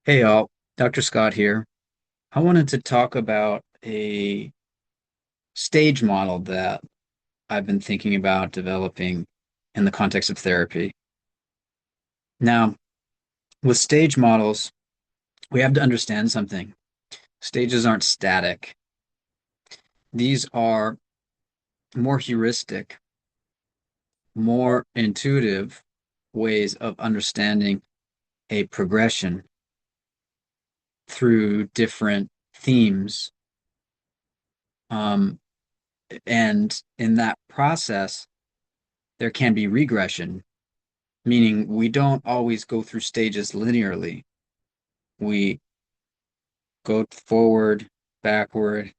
Hey all, Dr. Scott here. I wanted to talk about a stage model that I've been thinking about developing in the context of therapy. Now, with stage models, we have to understand something. Stages aren't static. These are more heuristic, more intuitive ways of understanding a progression through different themes. Um, and in that process, there can be regression, meaning we don't always go through stages linearly. We go forward, backward.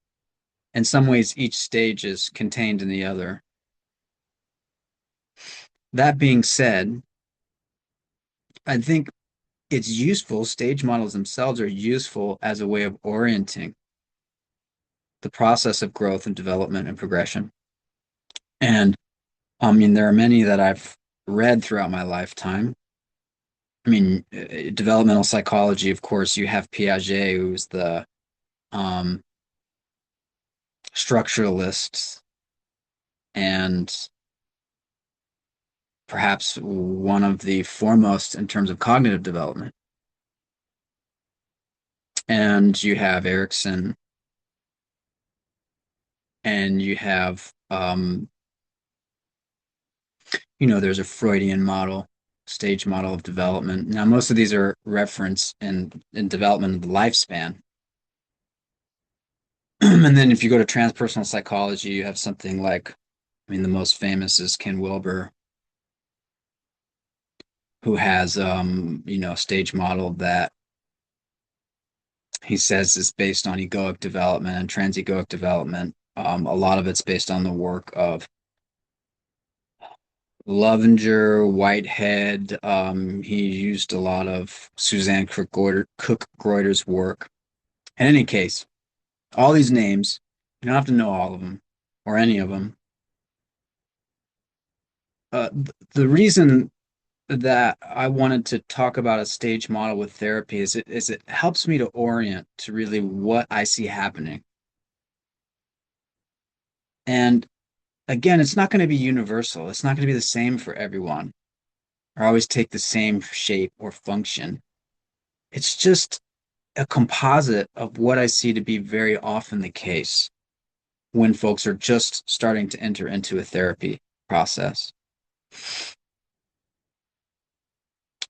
In some ways, each stage is contained in the other. That being said, I think it's useful, stage models themselves are useful as a way of orienting the process of growth and development and progression. And I mean, there are many that I've read throughout my lifetime. I mean, developmental psychology, of course, you have Piaget, who's the um, structuralist and perhaps one of the foremost in terms of cognitive development. And you have Erickson, and you have, there's a Freudian model, stage model of development. Now, most of these are referenced in development of the lifespan. And then if you go to transpersonal psychology, you have something like, I mean, the most famous is Ken Wilber, who has, a stage model that he says is based on egoic development and transegoic development. A lot of it's based on the work of Lovinger, Whitehead. He used a lot of Suzanne Cook-Greuter's work. In any case, all these names, you don't have to know all of them or any of them. The reason that I wanted to talk about a stage model with therapy is it helps me to orient to really what I see happening. And again, it's not going to be universal. It's not going to be the same for everyone or always take the same shape or function. It's just a composite of what I see to be very often the case when folks are just starting to enter into a therapy process.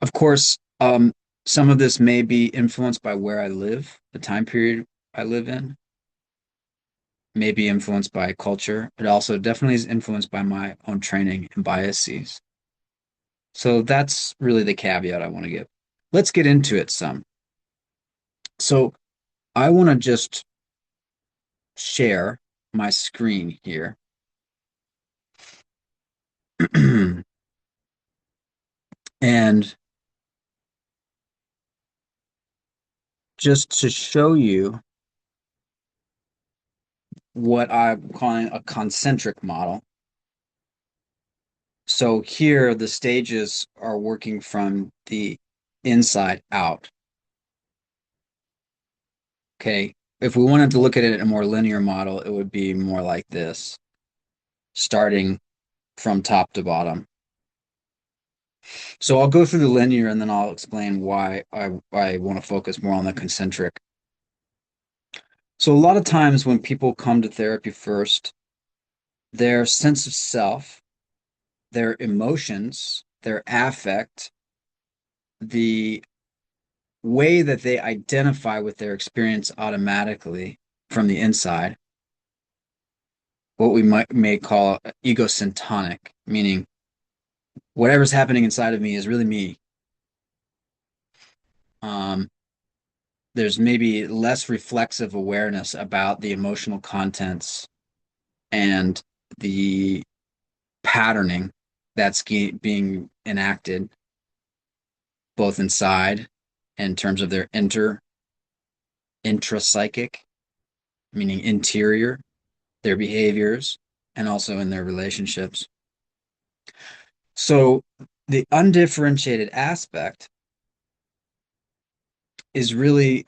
Of course, some of this may be influenced by where I live, the time period I live in, may be influenced by culture. It also definitely is influenced by my own training and biases. So that's really the caveat I want to give. Let's get into it some. So I want to just share my screen here. And just to show you what I'm calling a concentric model. So here the stages are working from the inside out. Okay. If we wanted to look at it in a more linear model, it would be more like this, starting from top to bottom. So I'll go through the linear and then I'll explain why I want to focus more on the concentric. So a lot of times when people come to therapy first, their sense of self, their emotions, their affect, the way that they identify with their experience automatically from the inside, what we may call egosyntonic, meaning whatever's happening inside of me is really me. Um, there's maybe less reflexive awareness about the emotional contents and the patterning that's being enacted both inside in terms of their intrapsychic, meaning interior, their behaviors, and also in their relationships. So the undifferentiated aspect is really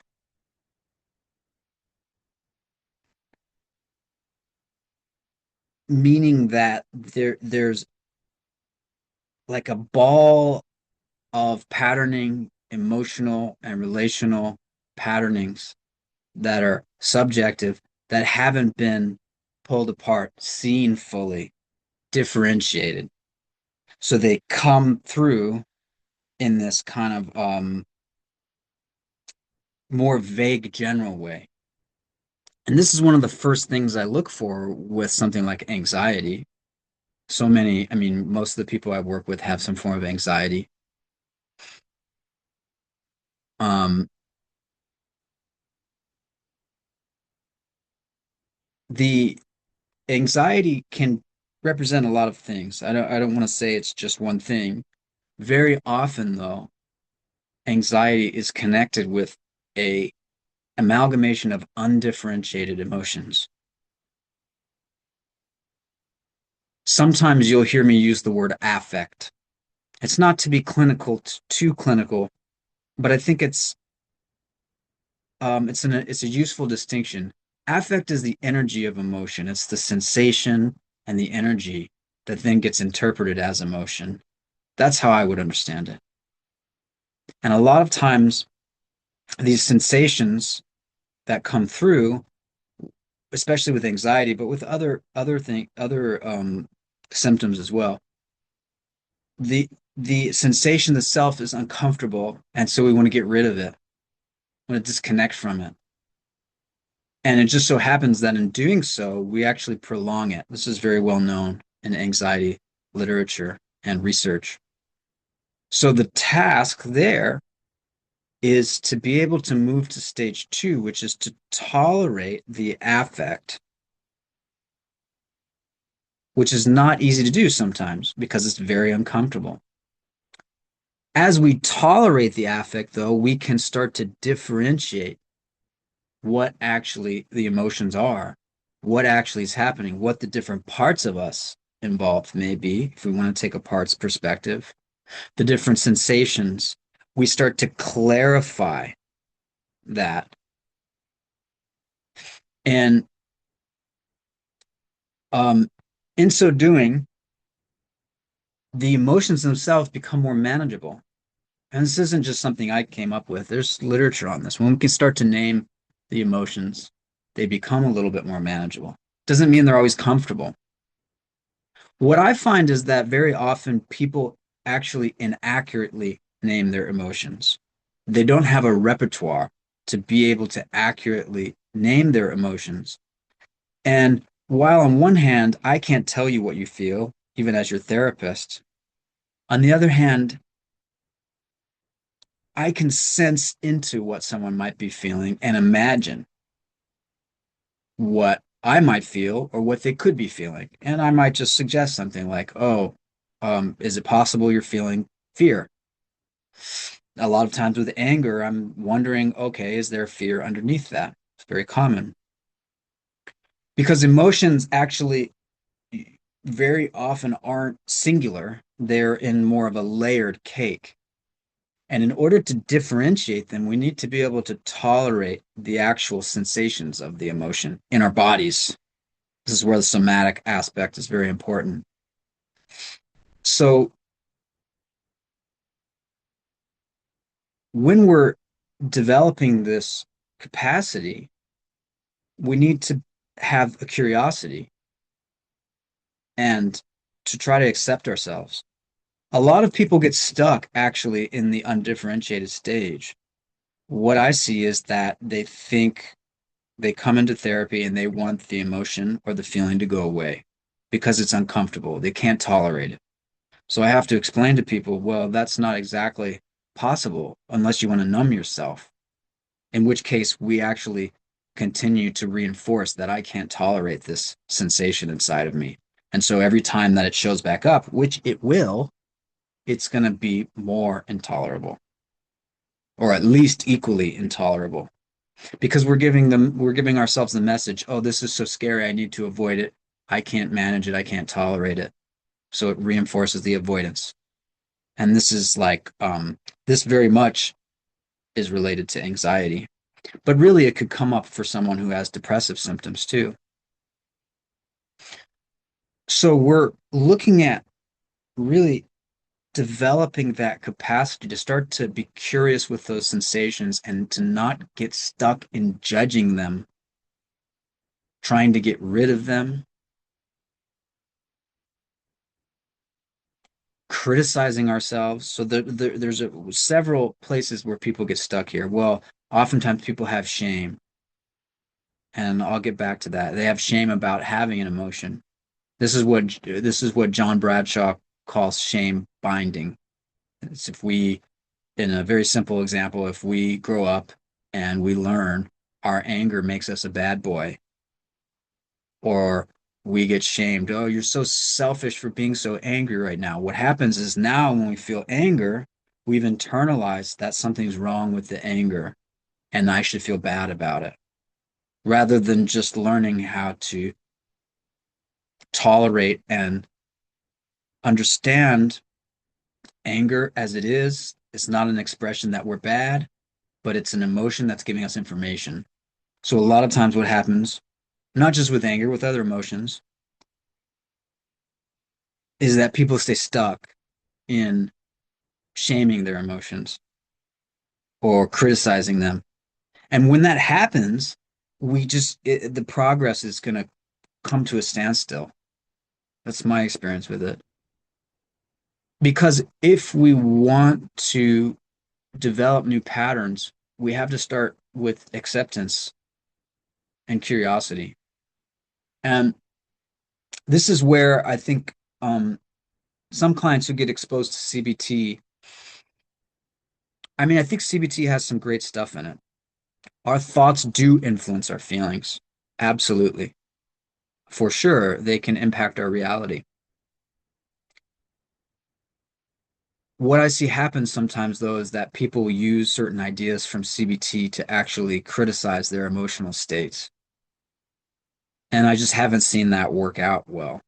meaning that there's like a ball of patterning, emotional and relational patternings that are subjective, that haven't been pulled apart, seen fully, differentiated. So they come through in this kind of more vague general way. And this is one of the first things I look for with something like anxiety. So many, I mean, most of the people I work with have some form of anxiety. Um, the anxiety can represent a lot of things. I don't want to say it's just one thing. Very often, though, anxiety is connected with a amalgamation of undifferentiated emotions. Sometimes you'll hear me use the word affect. It's not to be clinical, too clinical, but I think it's a useful distinction. Affect is the energy of emotion. It's the sensation and the energy that then gets interpreted as emotion. That's how I would understand it. And a lot of times, these sensations that come through, especially with anxiety, but with other symptoms as well, the the sensation itself is uncomfortable, and so we want to get rid of it, want to disconnect from it. And it just so happens that in doing so, we actually prolong it. This is very well known in anxiety literature and research. So the task there is to be able to move to stage two, which is to tolerate the affect, which is not easy to do sometimes because it's very uncomfortable. As we tolerate the affect, though, we can start to differentiate what actually the emotions are, what actually is happening, what the different parts of us involved may be, if we want to take a parts perspective, the different sensations. We start to clarify that. And um, in so doing, the emotions themselves become more manageable. And this isn't just something I came up with. There's literature on this. When we can start to name the emotions, they become a little bit more manageable. Doesn't mean they're always comfortable. What I find is that very often people actually inaccurately name their emotions. They don't have a repertoire to be able to accurately name their emotions. And while on one hand, I can't tell you what you feel, even as your therapist, on the other hand, I can sense into what someone might be feeling and imagine what I might feel or what they could be feeling. And I might just suggest something like, oh, is it possible you're feeling fear? A lot of times with anger, I'm wondering, okay, is there fear underneath that? It's very common because emotions actually very often aren't singular, they're in more of a layered cake. And in order to differentiate them, we need to be able to tolerate the actual sensations of the emotion in our bodies. This is where the somatic aspect is very important. So when we're developing this capacity, we need to have a curiosity and to try to accept ourselves. A lot of people get stuck actually in the undifferentiated stage. What I see is that they think they come into therapy and they want the emotion or the feeling to go away because it's uncomfortable. They can't tolerate it. So I have to explain to people, well, that's not exactly possible unless you want to numb yourself, in which case we actually continue to reinforce that I can't tolerate this sensation inside of me. And so every time that it shows back up, which it will, it's going to be more intolerable, or at least equally intolerable, because we're giving ourselves the message, oh, this is so scary, I need to avoid it. I can't manage it, I can't tolerate it. So it reinforces the avoidance. And this is like this very much is related to anxiety. But really, it could come up for someone who has depressive symptoms too. So we're looking at really developing that capacity to start to be curious with those sensations and to not get stuck in judging them, trying to get rid of them, criticizing ourselves. So there's several places where people get stuck here. Well, oftentimes people have shame, and I'll get back to that. They have shame about having an emotion. This is what John Bradshaw calls shame binding. It's if we, in a very simple example, if we grow up and we learn our anger makes us a bad boy, or we get shamed. Oh, you're so selfish for being so angry right now. What happens is now when we feel anger, we've internalized that something's wrong with the anger and I should feel bad about it, rather than just learning how to tolerate and understand anger as it is. It's not an expression that we're bad, but it's an emotion that's giving us information. So a lot of times what happens, not just with anger, with other emotions, is that people stay stuck in shaming their emotions or criticizing them. And when that happens, the progress is going to come to a standstill. That's my experience with it. Because if we want to develop new patterns, we have to start with acceptance and curiosity. And this is where I think some clients who get exposed to CBT, I mean, I think CBT has some great stuff in it. Our thoughts do influence our feelings. Absolutely. For sure, they can impact our reality. What I see happen sometimes, though, is that people use certain ideas from CBT to actually criticize their emotional states. And I just haven't seen that work out well.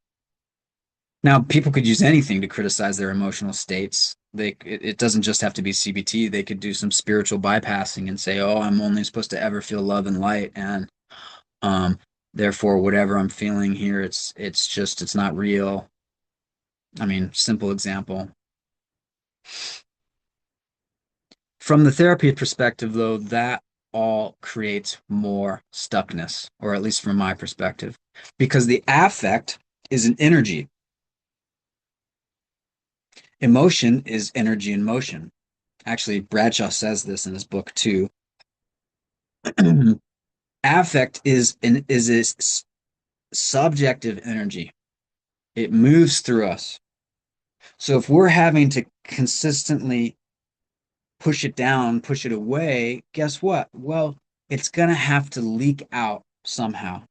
Now, people could use anything to criticize their emotional states. It doesn't just have to be CBT. They could do some spiritual bypassing and say, "Oh, I'm only supposed to ever feel love and light, and um, therefore, whatever I'm feeling here, it's not real." I mean, simple example. From the therapy perspective, though, that all creates more stuckness, or at least from my perspective, because the affect is an energy. Emotion is energy in motion. Actually, Bradshaw says this in his book too. Affect is a subjective energy. It moves through us. So if we're having to consistently push it down, push it away, guess what? Well, it's going to have to leak out somehow,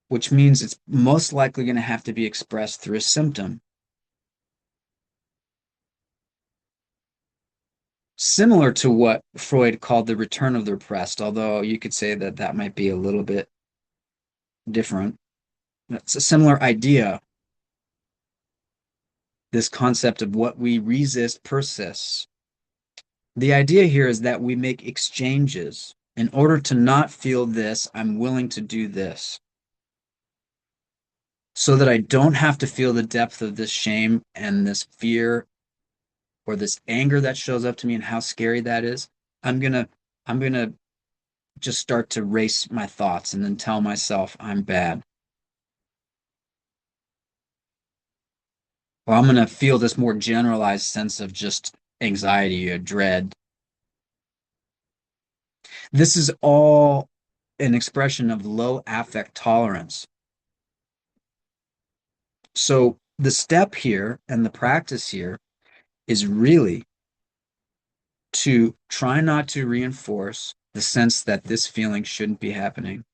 which means it's most likely going to have to be expressed through a symptom. Similar to what Freud called the return of the repressed, although you could say that that might be a little bit different. It's a similar idea. This concept of what we resist persists. The idea here is that we make exchanges. In order to not feel this, I'm willing to do this, so that I don't have to feel the depth of this shame and this fear or this anger that shows up to me and how scary that is. I'm gonna just start to race my thoughts and then tell myself I'm bad. Or I'm gonna feel this more generalized sense of just anxiety or dread. This is all an expression of low affect tolerance. So the step here and the practice here is really to try not to reinforce the sense that this feeling shouldn't be happening,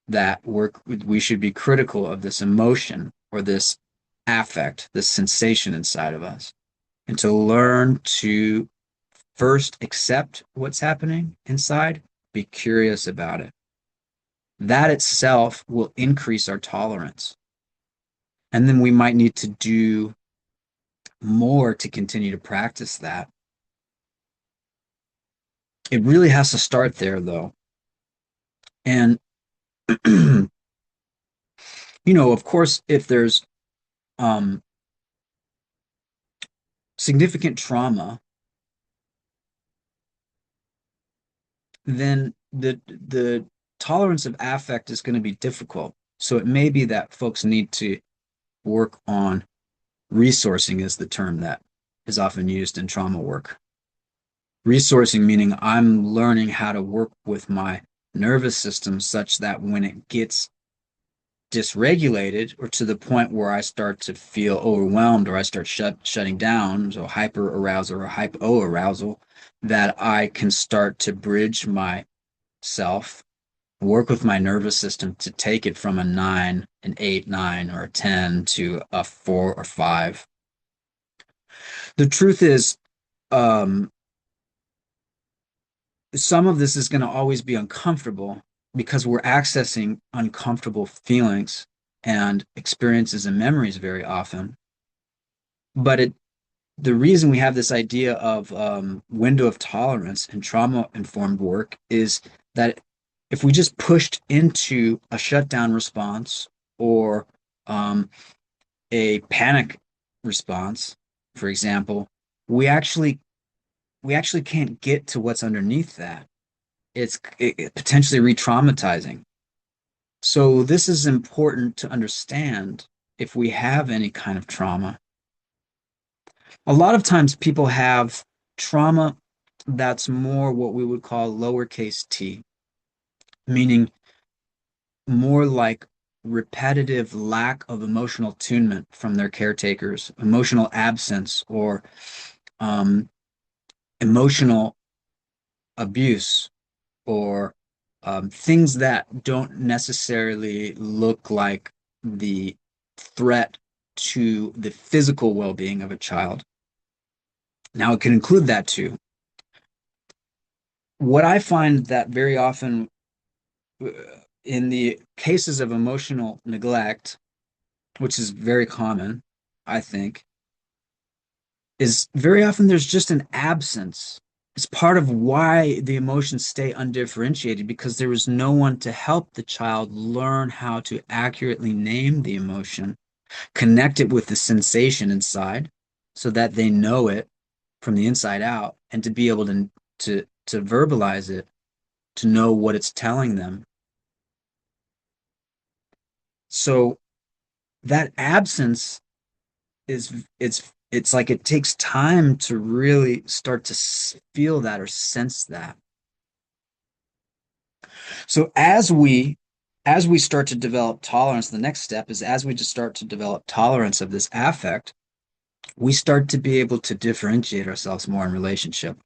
that we should be critical of this emotion or this affect, this sensation inside of us, and to learn to first accept what's happening inside, be curious about it. That itself will increase our tolerance. And then we might need to do more to continue to practice that. It really has to start there, though. And, you know, of course, if there's um, significant trauma, then the tolerance of affect is going to be difficult. So it may be that folks need to work on resourcing is the term that is often used in trauma work. Resourcing meaning I'm learning how to work with my nervous system such that when it gets dysregulated or to the point where I start to feel overwhelmed or I start shutting down, so hyper arousal or hypo arousal, that I can start to bridge myself, work with my nervous system to take it from a 9, an 8, 9, or a 10 to a 4 or 5. The truth is, um, some of this is going to always be uncomfortable because we're accessing uncomfortable feelings and experiences and memories very often. But the reason we have this idea of window of tolerance in trauma informed work is that if we just pushed into a shutdown response or um, a panic response, for example, we actually we actually can't get to what's underneath that. It's potentially re-traumatizing. So this is important to understand if we have any kind of trauma. A lot of times people have trauma that's more what we would call lowercase t, meaning more like repetitive lack of emotional attunement from their caretakers, emotional absence, or um, emotional abuse, or things that don't necessarily look like the threat to the physical well-being of a child. Now, it can include that too. What I find that very often uh, in the cases of emotional neglect, which is very common, I think, is very often there's just an absence. It's part of why the emotions stay undifferentiated because there is no one to help the child learn how to accurately name the emotion, connect it with the sensation inside so that they know it from the inside out and to be able to verbalize it, to know what it's telling them. So that absence is it's like it takes time to really start to feel that or sense that. So as we start to develop tolerance, the next step is as we just start to develop tolerance of this affect, we start to be able to differentiate ourselves more in relationship.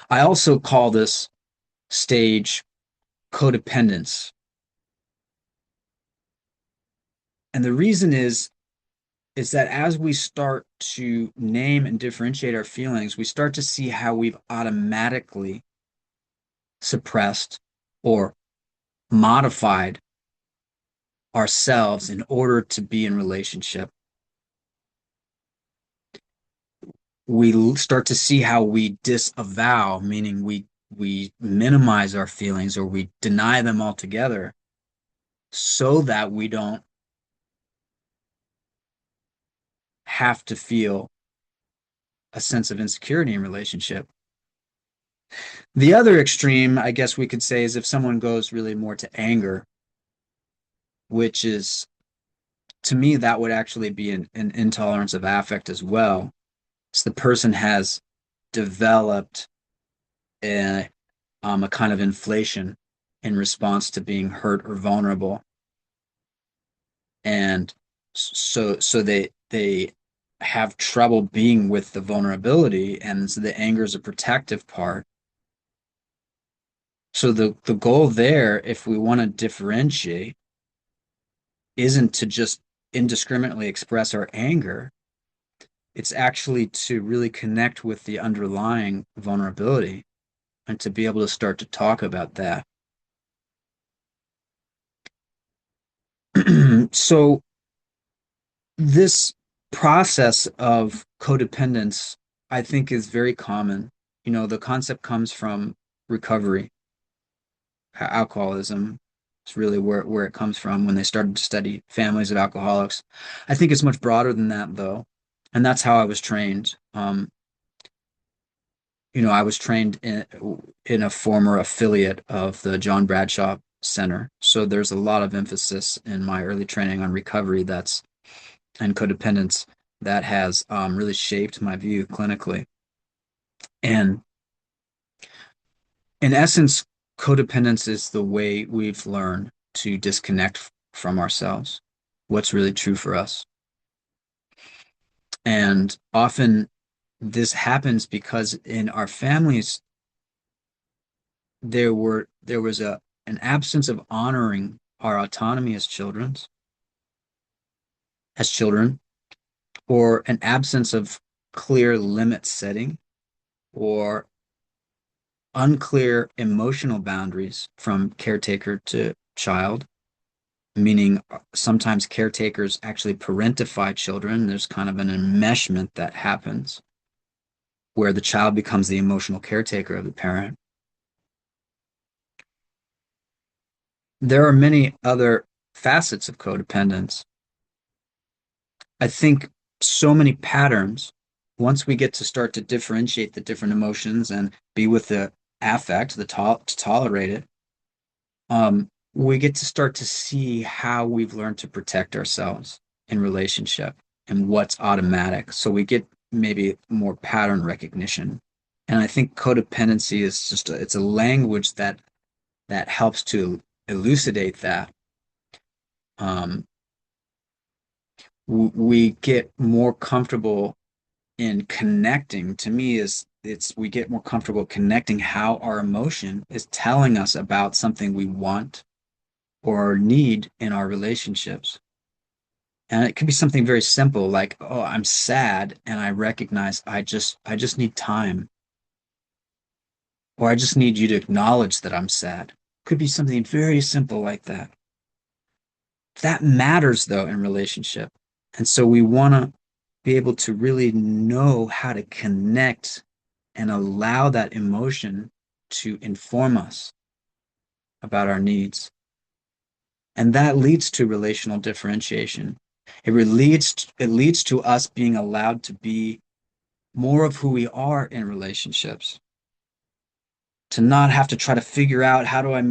I also call this stage codependence. And the reason is that as we start to name and differentiate our feelings, we start to see how we've automatically suppressed or modified ourselves in order to be in relationship. We start to see how we disavow, meaning we minimize our feelings or we deny them altogether so that we don't have to feel a sense of insecurity in relationship. The other extreme, I guess we could say, is if someone goes really more to anger, which is, to me, that would actually be an intolerance of affect as well. So the person has developed a kind of inflation in response to being hurt or vulnerable. And so they have trouble being with the vulnerability, and so the anger is a protective part. So the goal there, if we want to differentiate, isn't to just indiscriminately express our anger. It's actually to really connect with the underlying vulnerability and to be able to start to talk about that. So this process of codependence, I think, is very common. You know, the concept comes from recovery. Alcoholism is really where it comes from when they started to study families of alcoholics. I think it's much broader than that, though. And that's how I was trained. I was trained in a former affiliate of the John Bradshaw Center. So there's a lot of emphasis in my early training on recovery and codependence that has really shaped my view clinically. And in essence, codependence is the way we've learned to disconnect from ourselves, what's really true for us. And often this happens because in our families, there was an absence of honoring our autonomy as children, or an absence of clear limit setting, or unclear emotional boundaries from caretaker to child, meaning sometimes caretakers actually parentify children. There's kind of an enmeshment that happens where the child becomes the emotional caretaker of the parent. There are many other facets of codependence. I think so many patterns, once we get to start to differentiate the different emotions and be with the affect, to tolerate it, we get to start to see how we've learned to protect ourselves in relationship and what's automatic. So we get maybe more pattern recognition. And I think codependency is it's a language that helps to elucidate that. We get more comfortable in connecting. To me, is it's we get more comfortable connecting how our emotion is telling us about something we want or need in our relationships. And it could be something very simple like, oh, I'm sad and I recognize I just need time, or I just need you to acknowledge that I'm sad. Could be something very simple like that. That matters though in relationship. And so we want to be able to really know how to connect and allow that emotion to inform us about our needs. And that leads to relational differentiation. It leads to us being allowed to be more of who we are in relationships, to not have to try to figure out how do I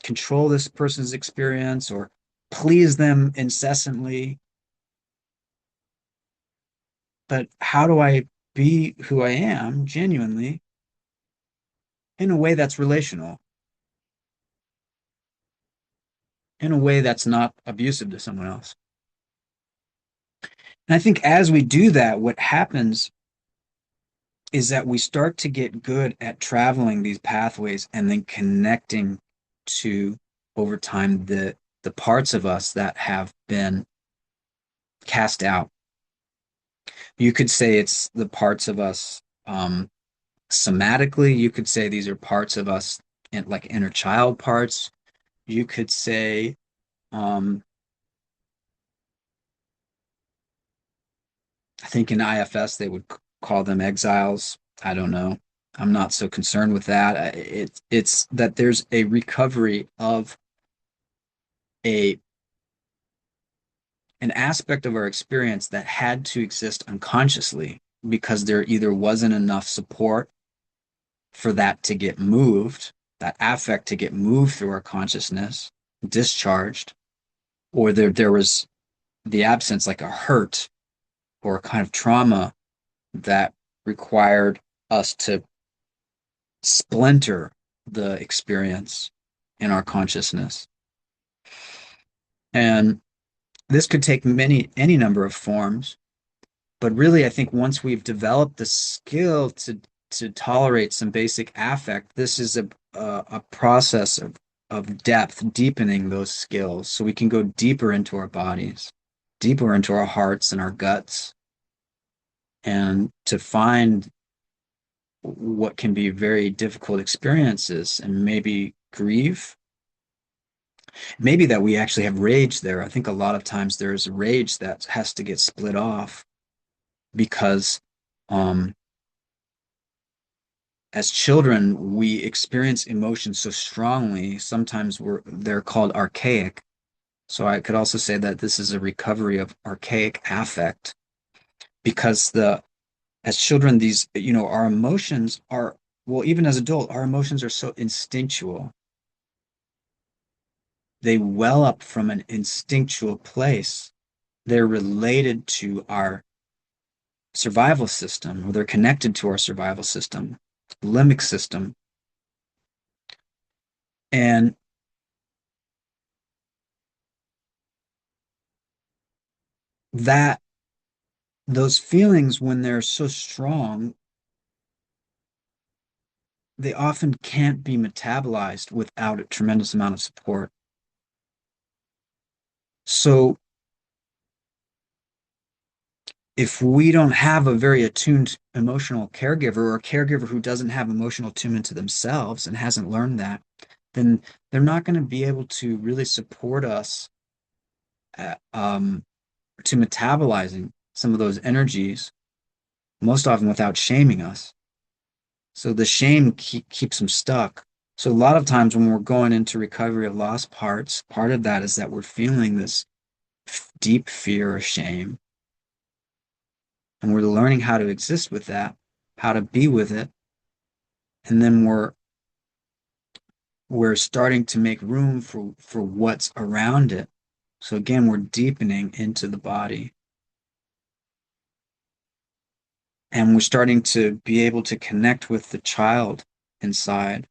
control this person's experience or please them incessantly, but how do I be who I am genuinely in a way that's relational, in a way that's not abusive to someone else. And I think as we do that, what happens is that we start to get good at traveling these pathways and then connecting to, over time, the parts of us that have been cast out. You could say it's the parts of us somatically. You could say these are parts of us like inner child parts. You could say I think in IFS they would call them exiles. I don't know. I'm not so concerned with that. It's that there's a recovery of a an aspect of our experience that had to exist unconsciously because there either wasn't enough support for that to get moved, that affect to get moved through our consciousness, discharged, or there was the absence, like a hurt or a kind of trauma that required us to splinter the experience in our consciousness. And this could take any number of forms, but really, I think once we've developed the skill to tolerate some basic affect, this is a process of depth, deepening those skills so we can go deeper into our bodies, deeper into our hearts and our guts, and to find what can be very difficult experiences and maybe grief. Maybe that we actually have rage there. I think a lot of times there's rage that has to get split off because as children, we experience emotions so strongly. Sometimes they're called archaic. So I could also say that this is a recovery of archaic affect because as children, our emotions are, well, even as adult, our emotions are so instinctual. They well up from an instinctual place. They're related to our survival system, or they're connected to our survival system, limbic system. And that those feelings, when they're so strong, they often can't be metabolized without a tremendous amount of support. So if we don't have a very attuned emotional caregiver, or a caregiver who doesn't have emotional attunement to themselves and hasn't learned that, then they're not going to be able to really support us to metabolizing some of those energies, most often without shaming us. So the shame keeps them stuck. So a lot of times when we're going into recovery of lost parts, part of that is that we're feeling this deep fear or shame. And we're learning how to exist with that, how to be with it. And then we're starting to make room for what's around it. So again, we're deepening into the body. And we're starting to be able to connect with the child inside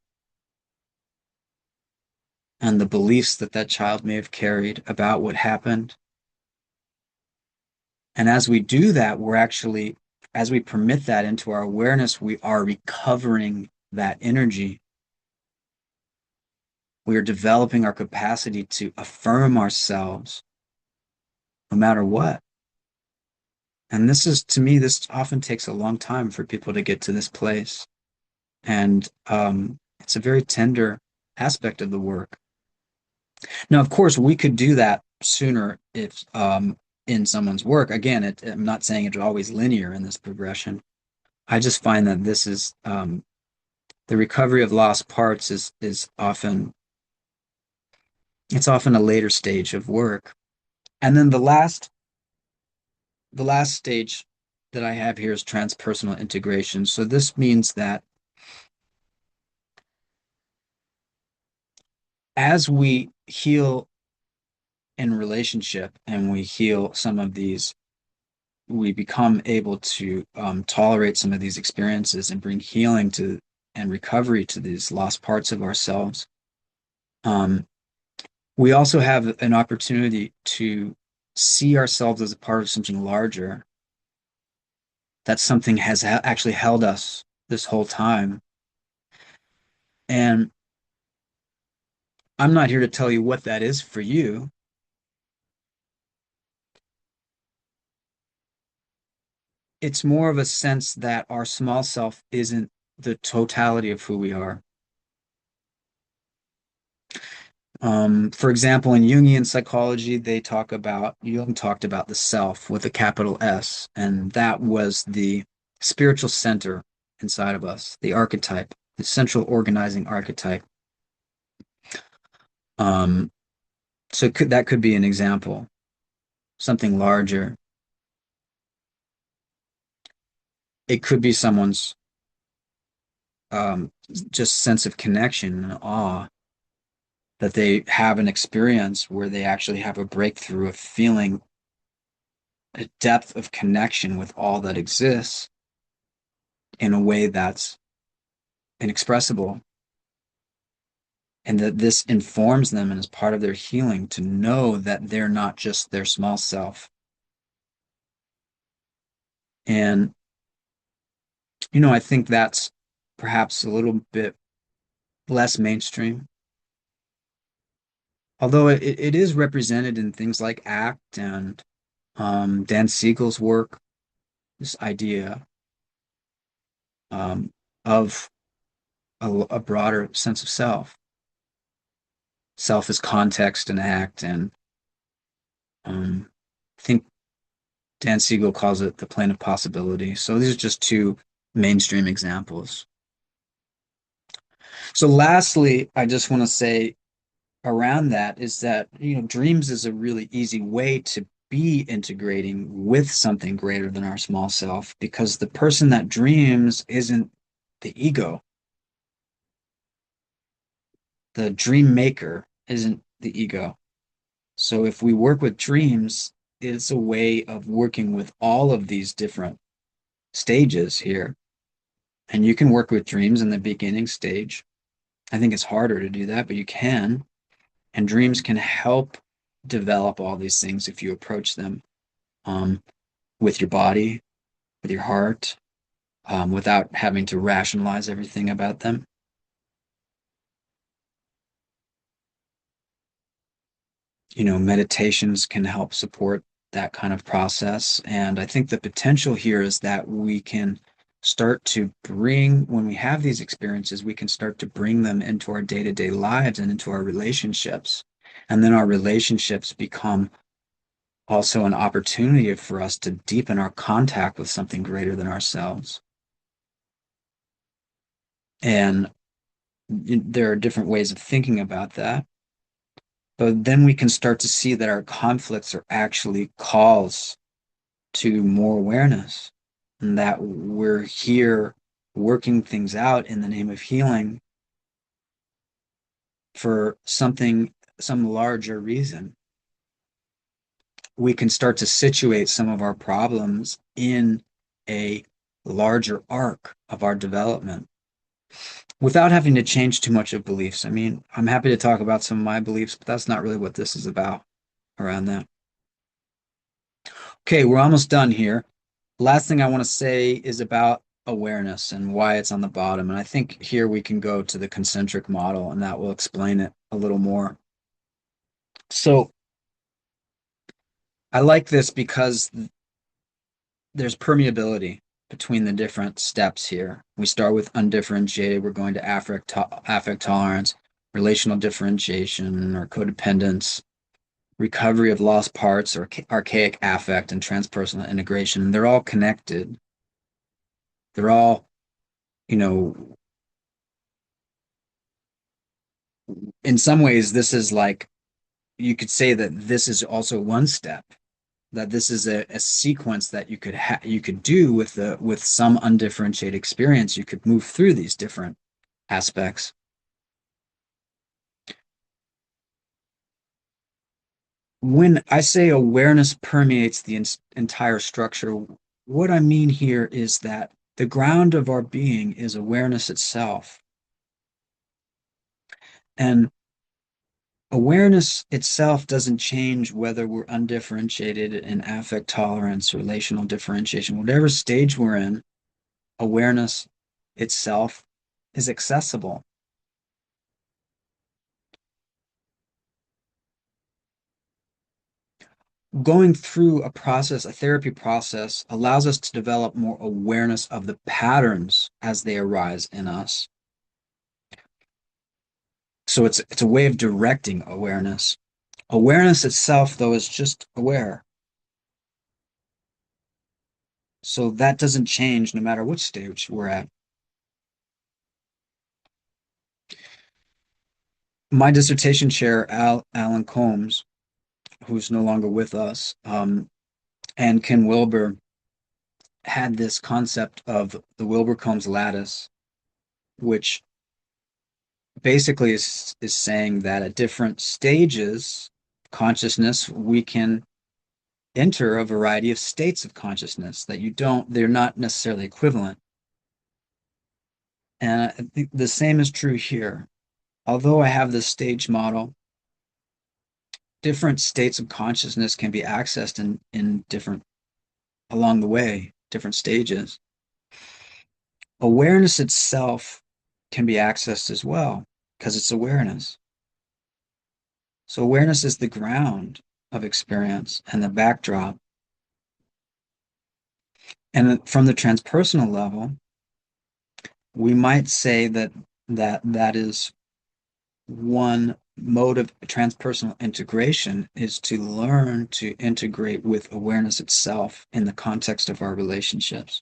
and the beliefs that that child may have carried about what happened. And as we do that, as we permit that into our awareness, we are recovering that energy. We are developing our capacity to affirm ourselves no matter what. And to me, this often takes a long time for people to get to this place. And it's a very tender aspect of the work. Now, of course, we could do that sooner if in someone's work. Again, I'm not saying it's always linear in this progression. I just find that this is the recovery of lost parts is often a later stage of work. And then the last stage that I have here is transpersonal integration. So this means that as we heal in relationship and we heal some of these, we become able to tolerate some of these experiences and bring healing to and recovery to these lost parts of ourselves. We also have an opportunity to see ourselves as a part of something larger, that something has actually held us this whole time. And I'm not here to tell you what that is for you. It's more of a sense that our small self isn't the totality of who we are. For example, in Jungian psychology, Jung talked about the self with a capital S, and that was the spiritual center inside of us, the archetype, the central organizing archetype. Um, so that could be an example, something larger. It could be someone's um, just sense of connection and awe, that they have an experience where they actually have a breakthrough of feeling a depth of connection with all that exists in a way that's inexpressible. And that this informs them and is part of their healing to know that they're not just their small self. And, I think that's perhaps a little bit less mainstream, although it is represented in things like ACT and Dan Siegel's work, this idea of a broader sense of self. Self is context and act, and I think Dan Siegel calls it the plane of possibility. So these are just two mainstream examples. So lastly, I just want to say around that is that, dreams is a really easy way to be integrating with something greater than our small self, because the person that dreams isn't the ego. The dream maker isn't the ego. So if we work with dreams, it's a way of working with all of these different stages here. And you can work with dreams in the beginning stage. I think it's harder to do that, but you can. And dreams can help develop all these things if you approach them um, with your body, with your heart, without having to rationalize everything about them. Meditations can help support that kind of process. And I think the potential here is that we can start to bring, when we have these experiences, we can start to bring them into our day-to-day lives and into our relationships. And then our relationships become also an opportunity for us to deepen our contact with something greater than ourselves. And there are different ways of thinking about that. But then we can start to see that our conflicts are actually calls to more awareness, and that we're here working things out in the name of healing for some larger reason. We can start to situate some of our problems in a larger arc of our development without having to change too much of beliefs. I mean, I'm happy to talk about some of my beliefs, but that's not really what this is about around that. Okay, we're almost done here. Last thing I want to say is about awareness and why it's on the bottom. And I think here we can go to the concentric model, and that will explain it a little more. So I like this because there's permeability between the different steps here. We start with undifferentiated, we're going to affect tolerance, relational differentiation or codependence, recovery of lost parts or archaic affect, and transpersonal integration. They're all connected. They're all, you know, in some ways, this is like, you could say that this is also one step, that this is a sequence that you could do with some undifferentiated experience. You could move through these different aspects. When I say awareness permeates the entire structure, what I mean here is that the ground of our being is awareness itself. And awareness itself doesn't change whether we're undifferentiated in affect tolerance, relational differentiation, whatever stage we're in, awareness itself is accessible. Going through a therapy process, allows us to develop more awareness of the patterns as they arise in us. So it's a way of directing awareness. Awareness itself, though, is just aware. So that doesn't change no matter which stage we're at. My dissertation chair, Alan Combs, who's no longer with us, and Ken Wilber had this concept of the Wilber-Combs lattice, which basically is saying that at different stages of consciousness, we can enter a variety of states of consciousness that they're not necessarily equivalent. And I think the same is true here. Although I have this stage model, different states of consciousness can be accessed in different, along the way, different stages. Awareness itself can be accessed as well because it's awareness. So awareness is the ground of experience and the backdrop. And from the transpersonal level, we might say that is one mode of transpersonal integration, is to learn to integrate with awareness itself in the context of our relationships.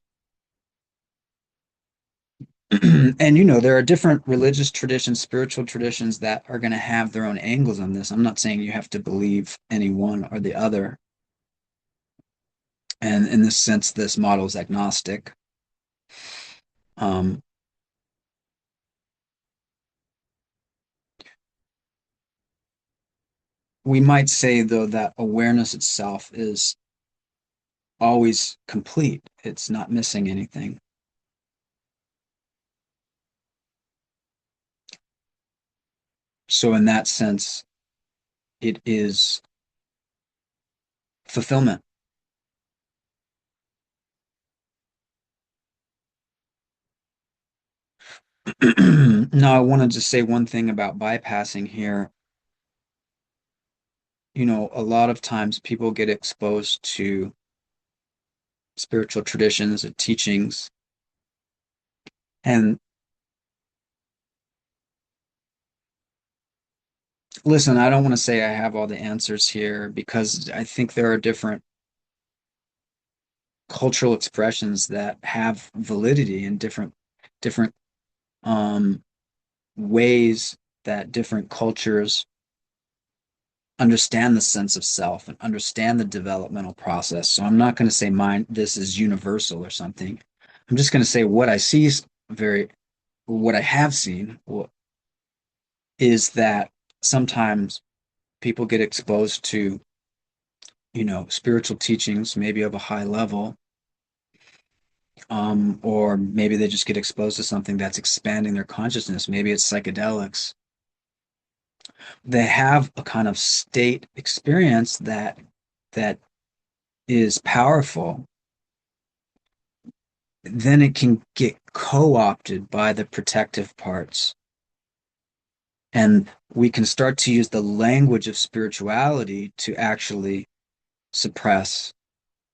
And you know, there are different religious traditions, spiritual traditions that are going to have their own angles on this. I'm not saying you have to believe any one or the other. And in this sense, this model is agnostic. Um, we might say, though, that awareness itself is always complete, it's not missing anything. So, in that sense, it is fulfillment. Now, I wanted to say one thing about bypassing here. You know, a lot of times people get exposed to spiritual traditions and teachings. And listen, I don't want to say I have all the answers here because I think there are different cultural expressions that have validity in different um ways that different cultures understand the sense of self and understand the developmental process. So I'm not going to say mine this is universal or something. I'm just going to say what I see is very what I have seen is that sometimes people get exposed to, you know, spiritual teachings, maybe of a high level, or maybe they just get exposed to something that's expanding their consciousness. Maybe it's psychedelics. They have a kind of state experience that is powerful. Then it can get co-opted by the protective parts. And we can start to use the language of spirituality to actually suppress,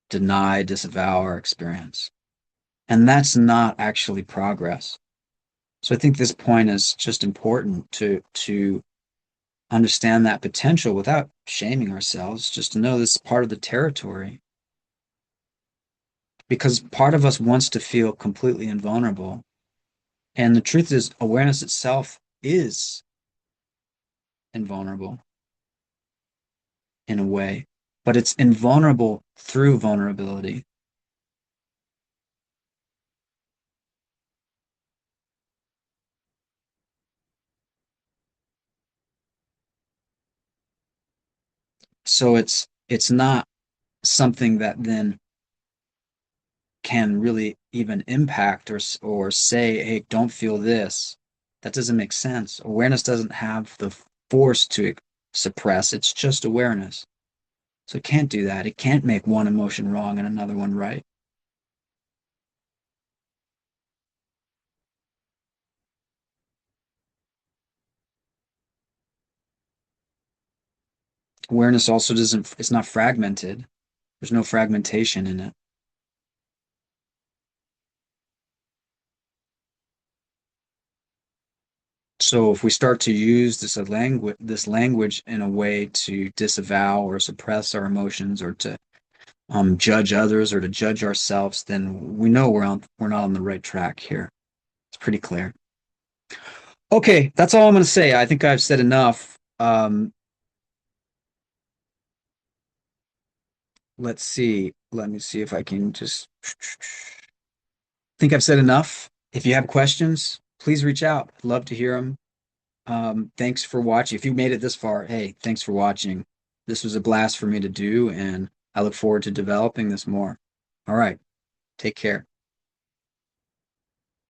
deny, disavow our experience. And that's not actually progress. So I think this point is just important to understand that potential without shaming ourselves, just to know this is part of the territory. Because part of us wants to feel completely invulnerable. And the truth is, awareness itself is invulnerable in a way, but it's invulnerable through vulnerability. So it's not something that then can really even impact or say, hey, don't feel this. That doesn't make sense. Awareness doesn't have the force to suppress, it's just awareness. So it can't do that. It can't make one emotion wrong and another one right. Awareness also doesn't, it's not fragmented. There's no fragmentation in it. So if we start to use this language in a way to disavow or suppress our emotions or to judge others or to judge ourselves, then we know we're not on the right track here. It's pretty clear. Okay, that's all I'm going to say. I think I've said enough. Let's see. Let me see if I can just think I've said enough. If you have questions, please reach out. I'd love to hear them. Thanks for watching. If you made it this far, hey, thanks for watching. This was a blast for me to do, and I look forward to developing this more. All right, take care.